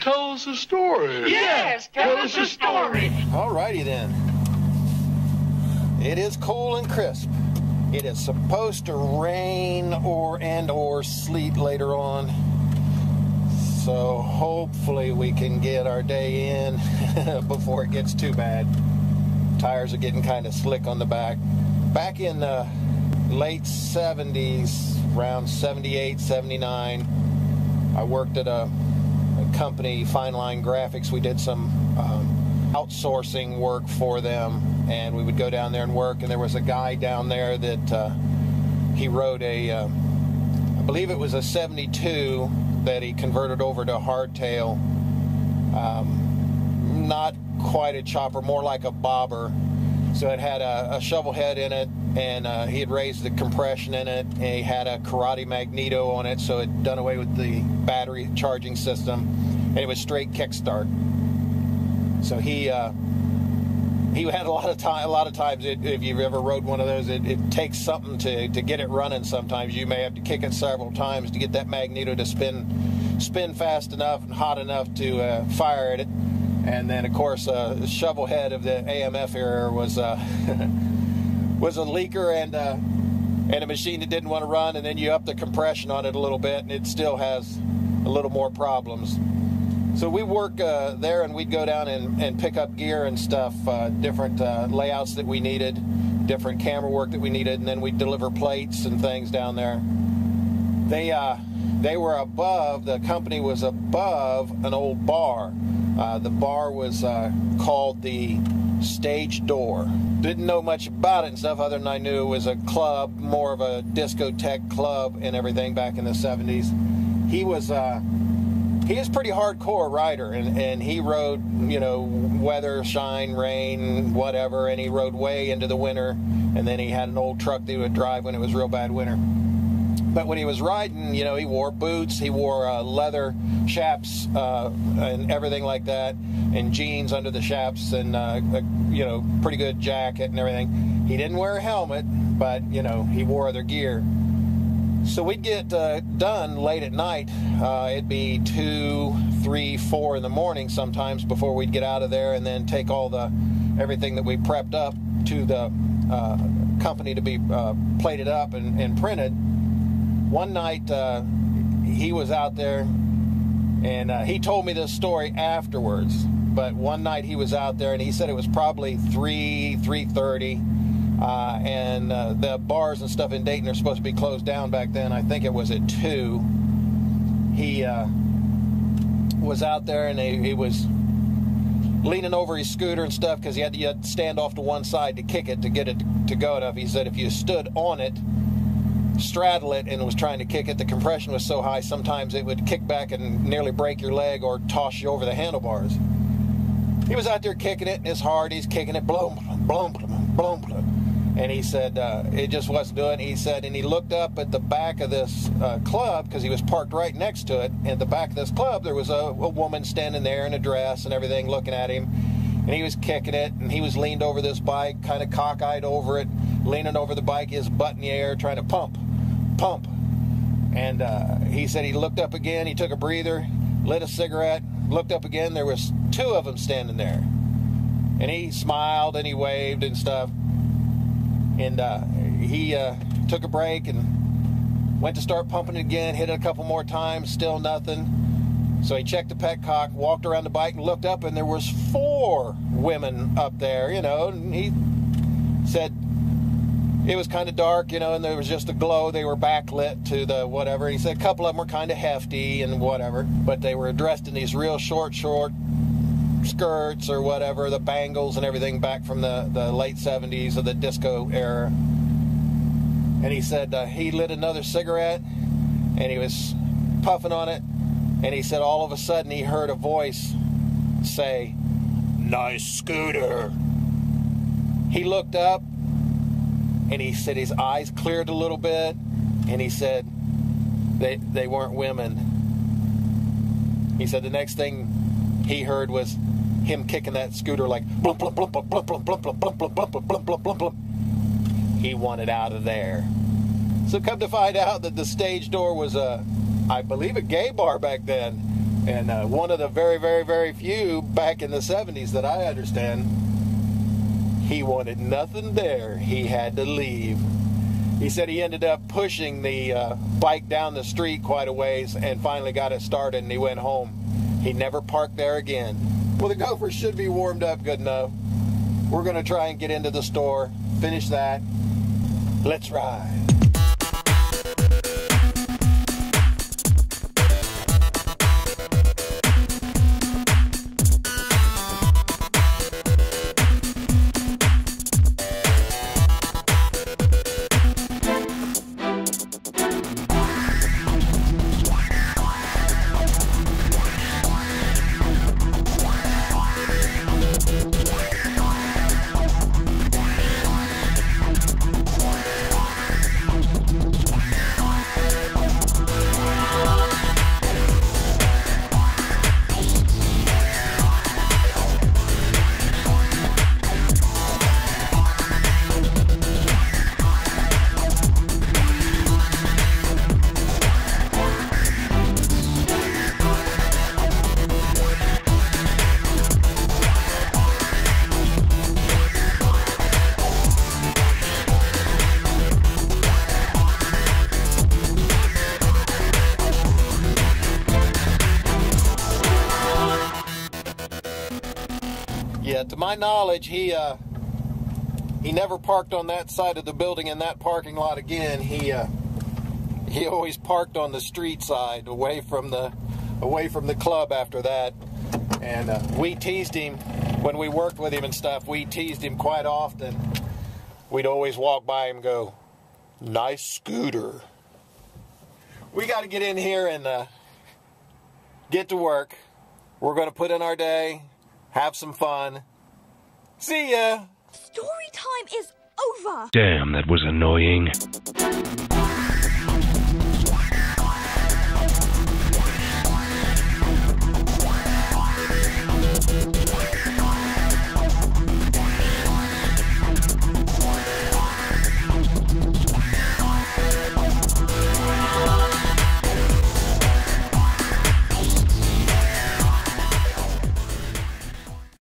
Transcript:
Tell us a story. Yes, tell us a story. Alrighty then. It is cool and crisp. It is supposed to rain or sleet later on. So hopefully we can get our day in before it gets too bad. Tires are getting kind of slick on the back. Back in the late 70s, around 78, 79, I worked at a company, Fine Line Graphics. We did some outsourcing work for them, and we would go down there and work, and there was a guy down there that he rode I believe it was a 72 that he converted over to hardtail. Not quite a chopper, more like a bobber. So it had a shovel head in it, and he had raised the compression in it, and he had a karate magneto on it, so it done away with the battery charging system, and it was straight kickstart. So he had a lot of times, if you've ever rode one of those, it takes something to get it running. Sometimes you may have to kick it several times to get that magneto to spin fast enough and hot enough to fire at it. And then, of course, the shovel head of the AMF era was a leaker and a machine that didn't want to run, and then you up the compression on it a little bit, and it still has a little more problems. So we work there, and we'd go down and pick up gear and stuff, different layouts that we needed, different camera work that we needed, and then we'd deliver plates and things down there. They were above, the company was above an old bar. The bar was called the Stage Door. Didn't know much about it and stuff other than I knew it was a club, more of a discotheque club and everything back in the 70s. He was pretty hardcore rider, and he rode, you know, weather, shine, rain, whatever, and he rode way into the winter, and then he had an old truck that he would drive when it was real bad winter. But when he was riding, you know, he wore boots, he wore leather chaps and everything like that, and jeans under the chaps, and you know, pretty good jacket and everything. He didn't wear a helmet, but you know, he wore other gear. So we'd get done late at night. It'd be 2, 3, 4 in the morning sometimes before we'd get out of there, and then take all everything that we prepped up to the company to be plated up and printed. One night he was out there, and he told me this story afterwards, but one night he was out there, and he said it was probably 3:30, and the bars and stuff in Dayton are supposed to be closed down back then. I think it was at 2. He was out there, and he was leaning over his scooter and stuff, because you had to stand off to one side to kick it to get it to go enough. He said if you stood on it, straddle it, and was trying to kick it, the compression was so high sometimes it would kick back and nearly break your leg or toss you over the handlebars. He was out there kicking it, and it's hard. He's kicking it, bloom, bloom, bloom, bloom, bloom. And he said it just wasn't doing it. He said, and he looked up at the back of this club, because he was parked right next to it. And at the back of this club, there was a woman standing there in a dress and everything looking at him. And he was kicking it, and he was leaned over this bike, kind of cockeyed over it, leaning over the bike, his butt in the air, trying to pump. And he said he looked up again, he took a breather, lit a cigarette, looked up again, there was 2 of them standing there. And he smiled and he waved and stuff. And he took a break and went to start pumping it again, hit it a couple more times, still nothing. So he checked the petcock, walked around the bike, and looked up, and there was 4 women up there, you know, and he said it was kind of dark, you know, and there was just a glow. They were backlit to the whatever. He said a couple of them were kind of hefty and whatever, but they were dressed in these real short skirts or whatever, the bangles and everything back from the late 70s of the disco era. And he said he lit another cigarette, and he was puffing on it, and he said all of a sudden he heard a voice say, "Nice scooter." He looked up, and he said his eyes cleared a little bit, and he said they weren't women. He said the next thing he heard was him kicking that scooter like blump, blump, blump, blump, blump, blump, blump, blump, blump, blump, blump, blump, blump, blump. He wanted out of there. So come to find out that the Stage Door was I believe a gay bar back then. And one of the very, very, very few back in the 70s that I understand, he wanted nothing there. He had to leave. He said he ended up pushing the bike down the street quite a ways and finally got it started, and he went home. He never parked there again. Well, the Gopher should be warmed up good enough. We're going to try and get into the store, finish that. Let's ride. Yeah, to my knowledge, he never parked on that side of the building in that parking lot again. He always parked on the street side, away from the club after that. And we teased him when we worked with him and stuff. We teased him quite often. We'd always walk by him and go, "Nice scooter." We got to get in here and get to work. We're going to put in our day. Have some fun. See ya! Story time is over! Damn, that was annoying.